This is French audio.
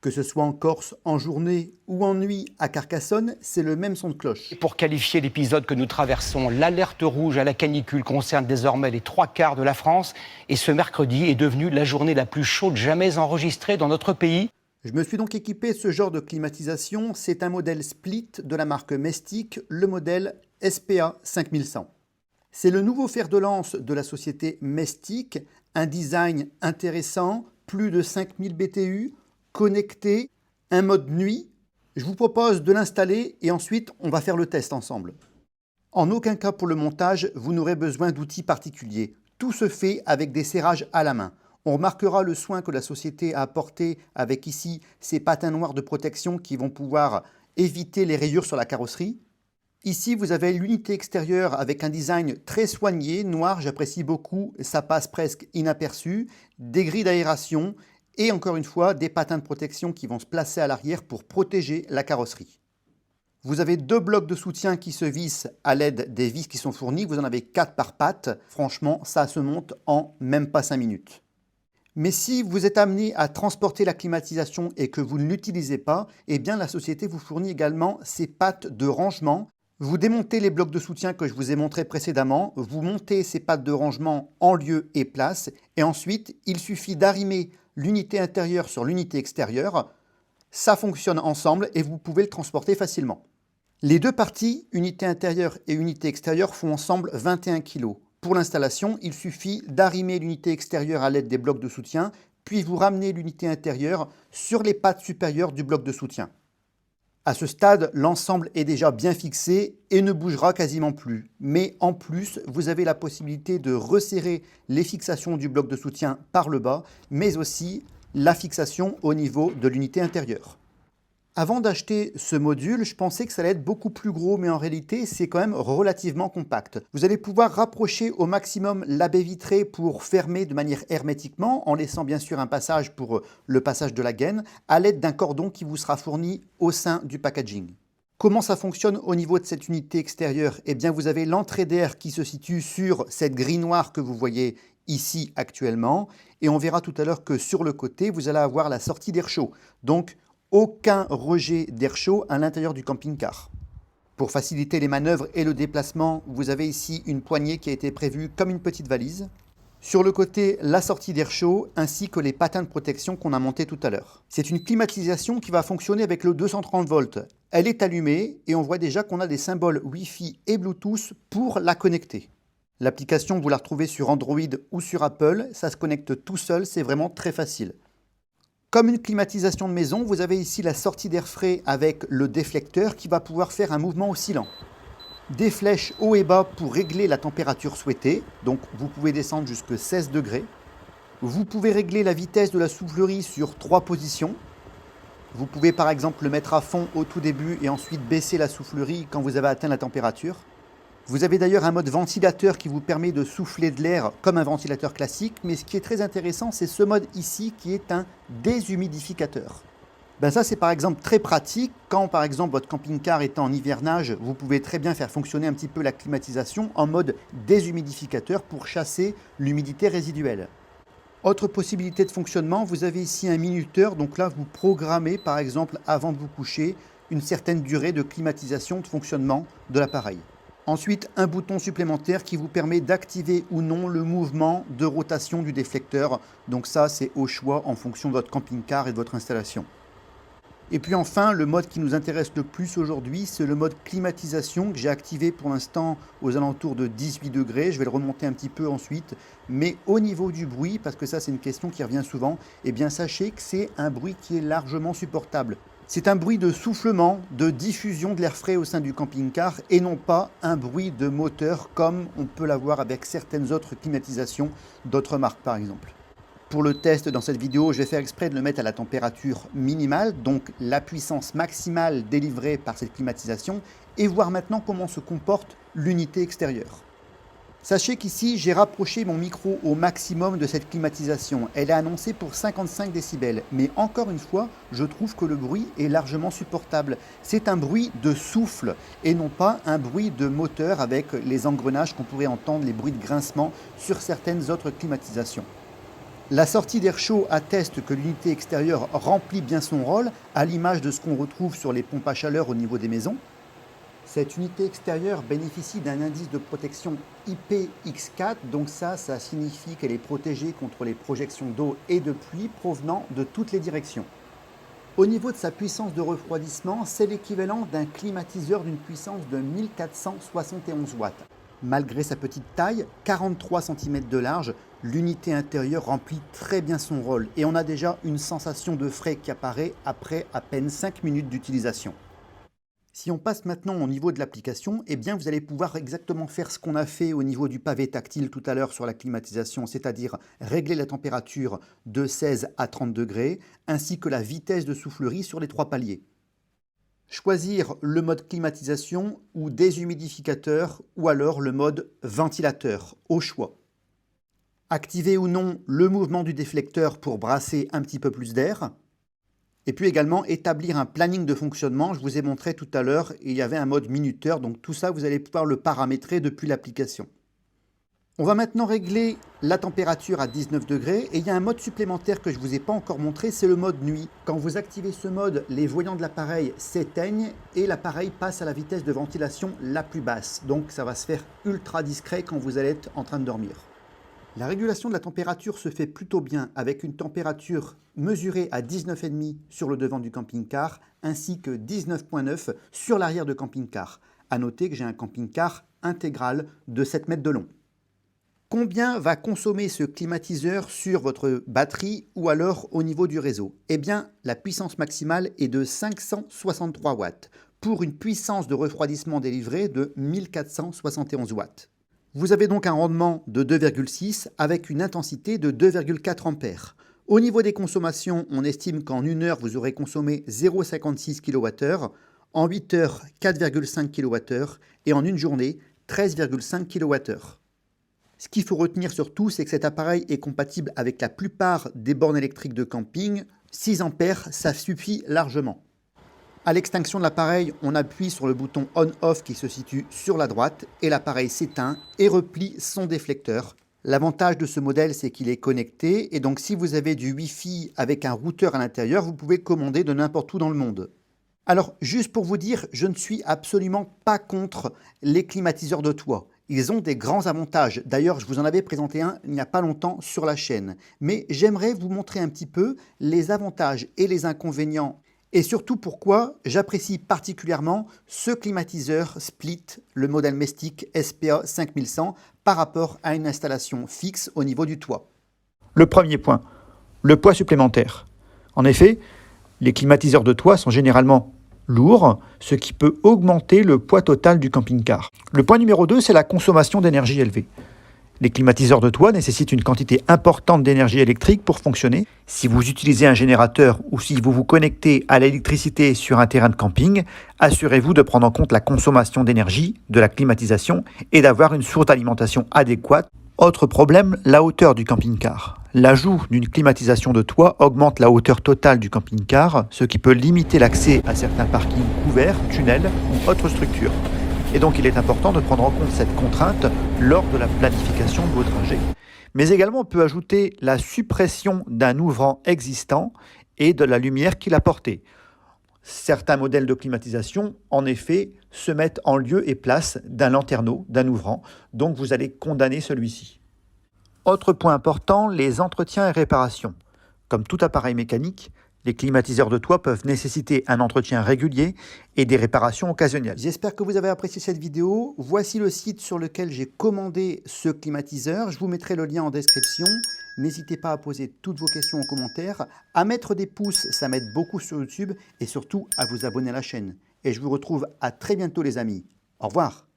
Que ce soit en Corse, en journée ou en nuit à Carcassonne, c'est le même son de cloche. Pour qualifier l'épisode que nous traversons, l'alerte rouge à la canicule concerne désormais les 3/4 de la France. Et ce mercredi est devenu la journée la plus chaude jamais enregistrée dans notre pays. Je me suis donc équipé de ce genre de climatisation. C'est un modèle split de la marque Mestic, le modèle SPA 5100. C'est le nouveau fer de lance de la société Mestic, un design intéressant, plus de 5000 BTU, connecté, un mode nuit. Je vous propose de l'installer et ensuite on va faire le test ensemble. En aucun cas pour le montage, vous n'aurez besoin d'outils particuliers. Tout se fait avec des serrages à la main. On remarquera le soin que la société a apporté avec ici ces patins noirs de protection qui vont pouvoir éviter les rayures sur la carrosserie. Ici, vous avez l'unité extérieure avec un design très soigné, noir, j'apprécie beaucoup, ça passe presque inaperçu, des grilles d'aération et encore une fois, des patins de protection qui vont se placer à l'arrière pour protéger la carrosserie. Vous avez 2 blocs de soutien qui se vissent à l'aide des vis qui sont fournies, vous en avez 4 par patte, franchement, ça se monte en même pas 5 minutes. Mais si vous êtes amené à transporter la climatisation et que vous ne l'utilisez pas, eh bien la société vous fournit également ces pattes de rangement. Vous démontez les blocs de soutien que je vous ai montrés précédemment, vous montez ces pattes de rangement en lieu et place, et ensuite, il suffit d'arrimer l'unité intérieure sur l'unité extérieure. Ça fonctionne ensemble et vous pouvez le transporter facilement. Les deux parties, unité intérieure et unité extérieure, font ensemble 21 kg. Pour l'installation, il suffit d'arrimer l'unité extérieure à l'aide des blocs de soutien, puis vous ramenez l'unité intérieure sur les pattes supérieures du bloc de soutien. À ce stade, l'ensemble est déjà bien fixé et ne bougera quasiment plus. Mais en plus, vous avez la possibilité de resserrer les fixations du bloc de soutien par le bas, mais aussi la fixation au niveau de l'unité intérieure. Avant d'acheter ce module, je pensais que ça allait être beaucoup plus gros, mais en réalité, c'est quand même relativement compact. Vous allez pouvoir rapprocher au maximum la baie vitrée pour fermer de manière hermétiquement, en laissant bien sûr un passage pour le passage de la gaine, à l'aide d'un cordon qui vous sera fourni au sein du packaging. Comment ça fonctionne au niveau de cette unité extérieure? Eh bien, vous avez l'entrée d'air qui se situe sur cette grille noire que vous voyez ici actuellement, et on verra tout à l'heure que sur le côté, vous allez avoir la sortie d'air chaud. Donc, aucun rejet d'air chaud à l'intérieur du camping-car. Pour faciliter les manœuvres et le déplacement, vous avez ici une poignée qui a été prévue comme une petite valise. Sur le côté, la sortie d'air chaud ainsi que les patins de protection qu'on a montés tout à l'heure. C'est une climatisation qui va fonctionner avec le 230 volts. Elle est allumée et on voit déjà qu'on a des symboles Wi-Fi et Bluetooth pour la connecter. L'application, vous la retrouvez sur Android ou sur Apple. Ça se connecte tout seul, c'est vraiment très facile. Comme une climatisation de maison, vous avez ici la sortie d'air frais avec le déflecteur qui va pouvoir faire un mouvement oscillant. Des flèches haut et bas pour régler la température souhaitée, donc vous pouvez descendre jusqu'à 16 degrés. Vous pouvez régler la vitesse de la soufflerie sur 3 positions. Vous pouvez par exemple le mettre à fond au tout début et ensuite baisser la soufflerie quand vous avez atteint la température. Vous avez d'ailleurs un mode ventilateur qui vous permet de souffler de l'air comme un ventilateur classique, mais ce qui est très intéressant, c'est ce mode ici qui est un déshumidificateur. Ça, c'est par exemple très pratique quand par exemple votre camping-car est en hivernage, vous pouvez très bien faire fonctionner un petit peu la climatisation en mode déshumidificateur pour chasser l'humidité résiduelle. Autre possibilité de fonctionnement, vous avez ici un minuteur, donc là vous programmez par exemple avant de vous coucher une certaine durée de climatisation, de fonctionnement de l'appareil. Ensuite, un bouton supplémentaire qui vous permet d'activer ou non le mouvement de rotation du déflecteur. Donc ça, c'est au choix en fonction de votre camping-car et de votre installation. Et puis enfin, le mode qui nous intéresse le plus aujourd'hui, c'est le mode climatisation que j'ai activé pour l'instant aux alentours de 18 degrés. Je vais le remonter un petit peu ensuite. Mais au niveau du bruit, parce que ça c'est une question qui revient souvent, eh bien sachez que c'est un bruit qui est largement supportable. C'est un bruit de soufflement, de diffusion de l'air frais au sein du camping-car et non pas un bruit de moteur comme on peut l'avoir avec certaines autres climatisations d'autres marques par exemple. Pour le test dans cette vidéo, je vais faire exprès de le mettre à la température minimale, donc la puissance maximale délivrée par cette climatisation, et voir maintenant comment se comporte l'unité extérieure. Sachez qu'ici, j'ai rapproché mon micro au maximum de cette climatisation. Elle est annoncée pour 55 décibels, mais encore une fois, je trouve que le bruit est largement supportable. C'est un bruit de souffle et non pas un bruit de moteur avec les engrenages qu'on pourrait entendre, les bruits de grincement sur certaines autres climatisations. La sortie d'air chaud atteste que l'unité extérieure remplit bien son rôle, à l'image de ce qu'on retrouve sur les pompes à chaleur au niveau des maisons. Cette unité extérieure bénéficie d'un indice de protection IPX4, donc ça signifie qu'elle est protégée contre les projections d'eau et de pluie provenant de toutes les directions. Au niveau de sa puissance de refroidissement, c'est l'équivalent d'un climatiseur d'une puissance de 1471 watts. Malgré sa petite taille, 43 cm de large, l'unité intérieure remplit très bien son rôle et on a déjà une sensation de frais qui apparaît après à peine 5 minutes d'utilisation. Si on passe maintenant au niveau de l'application, eh bien vous allez pouvoir exactement faire ce qu'on a fait au niveau du pavé tactile tout à l'heure sur la climatisation, c'est-à-dire régler la température de 16 à 30 degrés, ainsi que la vitesse de soufflerie sur les 3 paliers. Choisir le mode climatisation ou déshumidificateur ou alors le mode ventilateur, au choix. Activer ou non le mouvement du déflecteur pour brasser un petit peu plus d'air. Et puis également établir un planning de fonctionnement. Je vous ai montré tout à l'heure, il y avait un mode minuteur, donc tout ça vous allez pouvoir le paramétrer depuis l'application. On va maintenant régler la température à 19 degrés et il y a un mode supplémentaire que je ne vous ai pas encore montré, c'est le mode nuit. Quand vous activez ce mode, les voyants de l'appareil s'éteignent et l'appareil passe à la vitesse de ventilation la plus basse. Donc ça va se faire ultra discret quand vous allez être en train de dormir. La régulation de la température se fait plutôt bien avec une température mesurée à 19,5 sur le devant du camping-car ainsi que 19,9 sur l'arrière de camping-car. A noter que j'ai un camping-car intégral de 7 mètres de long. Combien va consommer ce climatiseur sur votre batterie ou alors au niveau du réseau? Eh bien, la puissance maximale est de 563 watts pour une puissance de refroidissement délivrée de 1471 watts. Vous avez donc un rendement de 2,6 avec une intensité de 2,4 ampères. Au niveau des consommations, on estime qu'en 1 heure, vous aurez consommé 0,56 kWh, en 8 heures, 4,5 kWh et en une journée, 13,5 kWh. Ce qu'il faut retenir surtout, c'est que cet appareil est compatible avec la plupart des bornes électriques de camping. 6 ampères, ça suffit largement. À l'extinction de l'appareil, on appuie sur le bouton on-off qui se situe sur la droite et l'appareil s'éteint et replie son déflecteur. L'avantage de ce modèle, c'est qu'il est connecté et donc si vous avez du Wi-Fi avec un routeur à l'intérieur, vous pouvez commander de n'importe où dans le monde. Alors, juste pour vous dire, je ne suis absolument pas contre les climatiseurs de toit. Ils ont des grands avantages. D'ailleurs, je vous en avais présenté un il n'y a pas longtemps sur la chaîne. Mais j'aimerais vous montrer un petit peu les avantages et les inconvénients et surtout pourquoi j'apprécie particulièrement ce climatiseur split, le modèle Mestic SPA 5100 par rapport à une installation fixe au niveau du toit. Le premier point, le poids supplémentaire. En effet, les climatiseurs de toit sont généralement lourds, ce qui peut augmenter le poids total du camping-car. Le point numéro 2, c'est la consommation d'énergie élevée. Les climatiseurs de toit nécessitent une quantité importante d'énergie électrique pour fonctionner. Si vous utilisez un générateur ou si vous vous connectez à l'électricité sur un terrain de camping, assurez-vous de prendre en compte la consommation d'énergie de la climatisation et d'avoir une source d'alimentation adéquate. Autre problème, la hauteur du camping-car. L'ajout d'une climatisation de toit augmente la hauteur totale du camping-car, ce qui peut limiter l'accès à certains parkings couverts, tunnels ou autres structures. Et donc il est important de prendre en compte cette contrainte lors de la planification de vos trajets. Mais également on peut ajouter la suppression d'un ouvrant existant et de la lumière qu'il apportait. Certains modèles de climatisation, en effet, se mettent en lieu et place d'un lanterneau, d'un ouvrant, donc vous allez condamner celui-ci. Autre point important, les entretiens et réparations. Comme tout appareil mécanique, les climatiseurs de toit peuvent nécessiter un entretien régulier et des réparations occasionnelles. J'espère que vous avez apprécié cette vidéo. Voici le site sur lequel j'ai commandé ce climatiseur. Je vous mettrai le lien en description. N'hésitez pas à poser toutes vos questions en commentaire, à mettre des pouces, ça m'aide beaucoup sur YouTube, et surtout à vous abonner à la chaîne. Et je vous retrouve à très bientôt les amis. Au revoir.